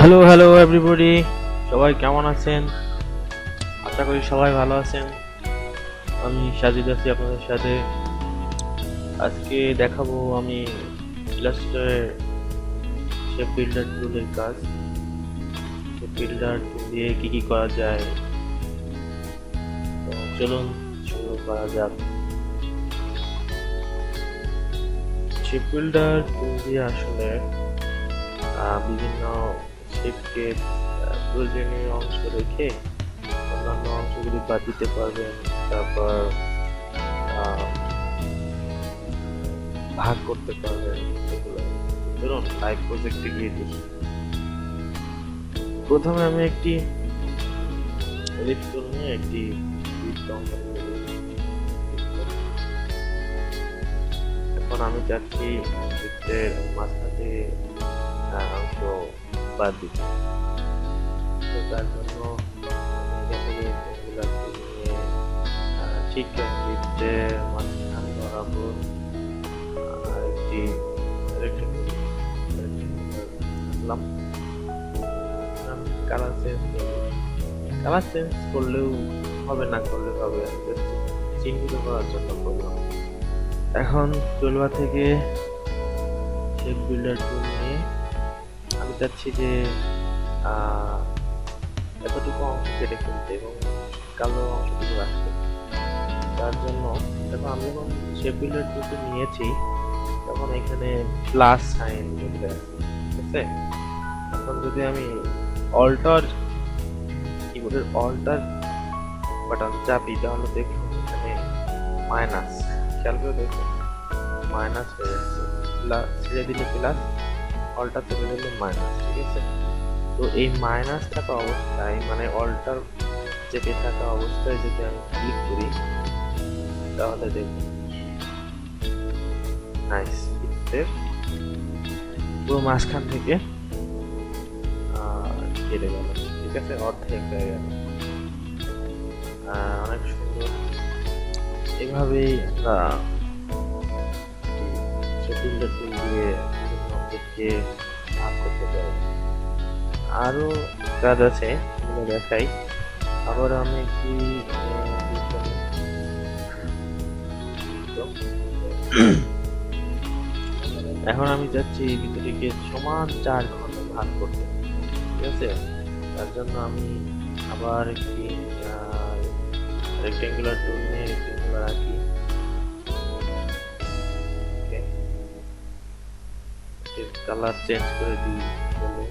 Hello hello everybody, সবাই কেমন আছেন? আশা করি সবাই ভালো আছেন। আমি সাজিদ আছি আপনাদের সাথে। আজকে দেখাবো আমি ইলাস্ট্রেটরের শেপ বিল্ডার টুলের কাজ। শেপ বিল্ডার টুল দিয়ে কি কি করা যায়, তো চলুন শুরু করা যাক। শেপ বিল্ডার টুল দিয়ে আসলে বিভিন্ন শেপকে প্রয়োজনীয় অংশ রেখে অন্যান্য অংশগুলি বাদ দিতে পারবেন। তারপর ভাগ করতে পারবেন এগুলো। ধরুন লাইভ প্রজেক্টে গিয়ে দেখি। প্রথমে আমি একটি এডিট টুল নিয়ে একটি বৃত্ত অঙ্কন করব। এখন আমি চাচ্ছি বৃত্তের মাঝখান থেকে অংশ বাদ দিতে। তো তার জন্য ঠিক বৃত্তের মাঝখান বরাবর একটি কালার চেঞ্জ করলেও হবে, না করলে হবে, চিহ্নিত করার জন্য করলাম। এখন টুলবার থেকে শেপ বিল্ডার টুল নিয়ে আমি চাচ্ছি যে এতটুকু অংশ কেটে ফেলতে এবং কালো অংশটুকু রাখতে। তার জন্য দেখো আমি যখন শেপ বিল্ডার টুলটি নিয়েছি তখন এখানে প্লাস সাইন বলতে আছে, ঠিক আছে? এখন যদি আমি অল্টার কিবোর্ডের অল্টার বাটন চাপি তাহলে দেখুন এখানে মাইনাস, খেয়াল করে দেখুন মাইনাস হয়ে যাচ্ছে। প্লাস ছেড়ে দিলে প্লাস, অল্টার ছেড়ে দিলে মাইনাস, ঠিক আছে? তো এই মাইনাস থাকা অবস্থায় মানে অল্টার চেপে থাকা অবস্থায় যদি আমি ক্লিক করি তাহলে দেখুন নাইস, পুরো মাঝখান থেকে কেটে গেল, ঠিক আছে? অর্ধেক হয়ে গেল, অনেক সুন্দর। এভাবেই আমরা সেটিংটা টুল দিয়ে বিভিন্ন অবজেক্টকে ভাগ করতে পারি। আরো কাজ আছে, সেগুলো দেখাই। আবার আমি কি এখন আমি চাচ্ছি এই ভিতরটিকে সমান 4 খণ্ডে ভাগ করতে, ঠিক আছে? তার জন্য আমি আবার একটি রেক্টেঙ্গুলার টুল নিয়ে রেক্টেঙ্গুলার আঁকি। কালার চেঞ্জ করে দিই বলে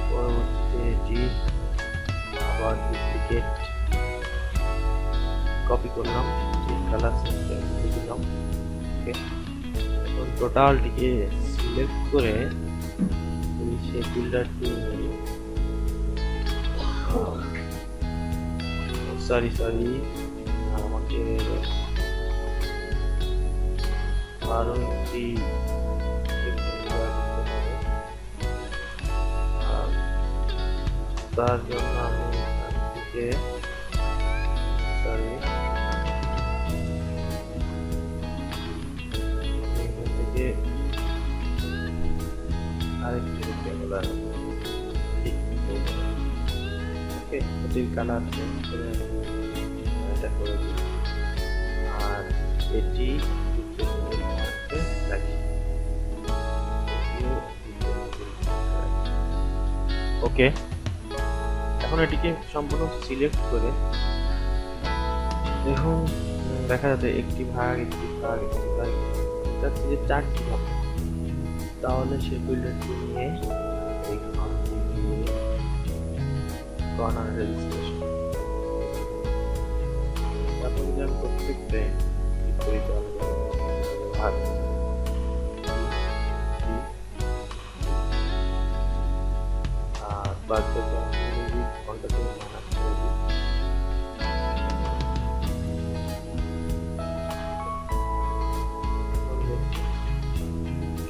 পরবর্তীতে এটি আবার ডুপ্লিকেট কপি করলাম, কালার চেঞ্জ করে দিলাম। ওকে, এখন টোটালটিকে সিলেক্ট করে শেপ বিল্ডার টুল নিয়ে সরি আমাকে আরো একটি তার জন্য আমি এখান থেকে আরেকটি রেক্টেঙ্গুলার এটির কালার চেঞ্জ করে এটা করে দিই আর এটি রাখি। ওকে, এখন এটিকে সম্পূর্ণ সিলেক্ট করে দেখুন দেখা যাচ্ছে একটি ভাগ যাচ্ছে যে 4টি ভাগ। তাহলে শেপ বিল্ডার টুল নিয়ে এই কর্নার রেজিস্ট্রেশন তারপর যদি আমি প্রত্যেকটা ক্লিক করি তাহলে ভাগ আর বাদ বাকি ঘন্টা থেকে মাইনাস করে দিই।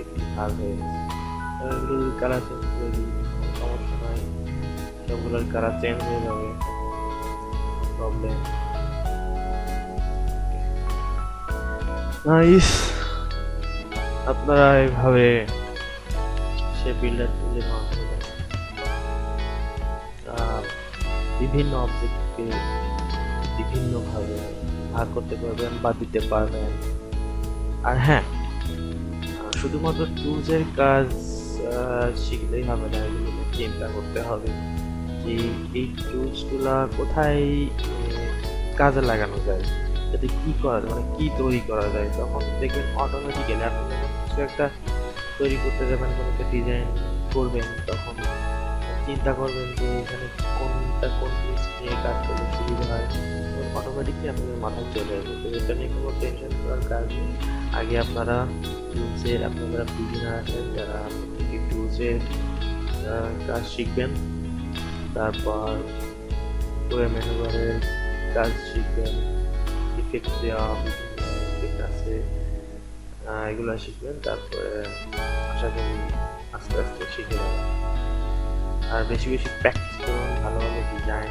একটি ভাগ হয়ে গেছে। এগুলো যদি কালার চেঞ্জ করে দিই সমস্যা নাই, সবগুলোর কালার চেঞ্জ হয়ে যাবে, প্রবলেম নাইস। আপনারা এইভাবে শেপ বিল্ডার টুলের মাধ্যমে আহ, বিভিন্ন অবজেক্টকে বিভিন্নভাবে ভাগ করতে পারবেন বা দিতে পারবেন। আর হ্যাঁ, শুধুমাত্র টুলসের কাজ শিখলেই হবে না, এগুলো নিয়ে চিন্তা করতে হবে যে এই টুলসগুলা কোথায় কাজে লাগানো যায়, যাতে কি করা যায়, মানে কি তৈরি করা যায়। তখন দেখবেন অটোমেটিক্যালি আপনি যখন কিছু একটা তৈরি করতে যাবেন, কোনো একটা ডিজাইন করবেন, তখন চিন্তা করবেন যে এখানে কোন জিনিস নিয়ে কাজ করলে সুবিধা হয়, অটোমেটিকলি আপনাদের মাথায় চলে আসবে। তো এটা নিয়ে কোনো টেনশন করার কাজ নেই। আগে আপনারা টুলসের, আপনারা যারা বিগিনার আছেন, যারা এই টুলসের কাজ শিখবেন, তারপর ওয়েব ম্যানুয়ালের কাজ শিখবেন, ইফেক্ট দেওয়া বিভিন্ন ইফেক্ট আছে, এগুলো শিখবেন। তারপরে আশা করি আস্তে আস্তে শিখে যাবেন। আর বেশি বেশি প্র্যাকটিস করুন, ভালো ভালো ডিজাইন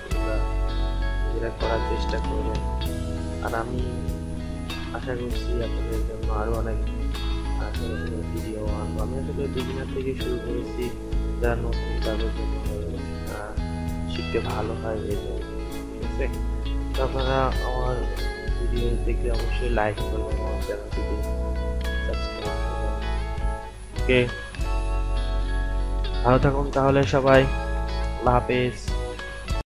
এগুলো নিজেরা করার চেষ্টা করবেন। আর আমি আশা করছি আপনাদের জন্য আরও অনেক ছোটো ছোটো ভিডিও আনবো। আমি আসলে বিগিনার থেকে শুরু করেছি, যারা নতুন তাদের জন্য শিখতে ভালো হয় এই জন্য। ঠিক আছে, তো আপনারা আমার ভিডিও দেখলে অবশ্যই লাইক করবেন, আমার চ্যানেলটিকে সাবস্ক্রাইব করবেন। ওকে, ভালো থাকুন তাহলে সবাই, আল্লাহ হাফেজ।